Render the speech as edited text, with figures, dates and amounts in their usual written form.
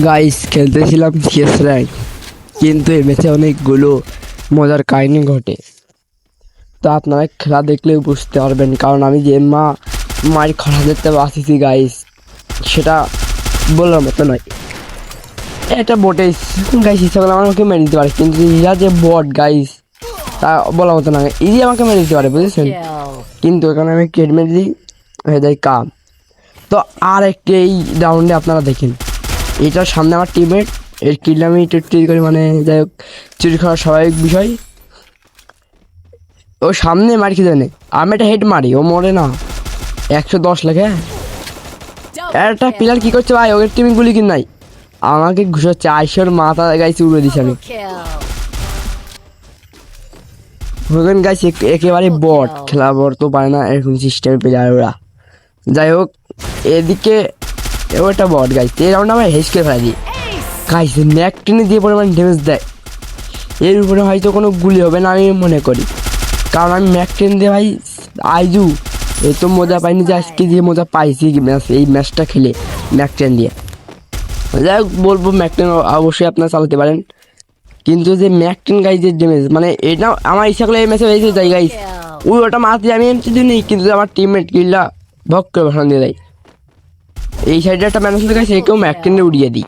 Guys খেলতেছিলাম CS rank, কিন্তু এই ম্যাচে অনেকগুলো মজার কাহিনী ঘটে। তো আপনারা খেলা দেখলেও বুঝতে পারবেন, কারণ আমি যে মার খরা দেখতে আসিছি গাইস, সেটা বলার মতো নয়। এটা বটে গাইস, ইচ্ছা করলে আমাকে মেরে দিতে পারে, কিন্তু ইরা যে বট গাইস তা বলার মতো না। ইজি আমাকে মেরে দিতে পারে, বুঝেছেন, কিন্তু এখানে আমি কেট মেরে দিই, হয়ে যায় কাম। তো আর একটি এই রাউন্ডে আপনারা দেখেন, এটার সামনে আমার টিমমেট, এর কিল আমি চুরি করি, মানে যাই হোক চুরি করার স্বাভাবিক বিষয়। ও সামনে মারি কি জানে, আমি একটা হেড মারি, ও মরে না, 110 লাগে। একটা প্লেয়ার কি করছে ভাই, ওদের টিমে গুলি কিন নাই, আমাকে ঘুষাচ্ছে, আইসোর মাথা গাইছে উড়ে দিছে আমি। ওখানে গাইছে একেবারে বট, খেলা বট তো পারে না এরকম সিস্টেমের প্লেয়ার ওরা। যাই হোক, এদিকে ওটা বট গাইছে, এই রাউন্ড আমার হেসকে ফেলা দিই গাইছে, ম্যাক টেনে দিয়ে পরিমাণ ড্যামেজ দেয়। এর উপরে হয়তো কোনো গুলি হবে না আমি মনে করি, কারণ আমি ম্যাক টেন দিয়ে ভাই আইজু এই তো মজা পাইনি যে আজকে যে মজা পাইছি ম্যাচ, এই ম্যাচটা খেলে ম্যাক টেন দিয়ে। যাই হোক বলবো, ম্যাক টেন অবশ্যই আপনারা চালাতে পারেন, কিন্তু যে ম্যাক টেন গাইজের ড্যামেজ, মানে এটা আমার ইচ্ছা করলে এই ম্যাচে হয়েছে যাই গাইস, ওই ওটা মারতে আমি এমসি দিই নেই, কিন্তু আমার টিমমেট কিল্লা ভক করে বসান দিয়ে দেয়। এই সাইডে একটা ম্যাচ গাইছে, একেও ম্যাক টেনে উড়িয়ে দিই।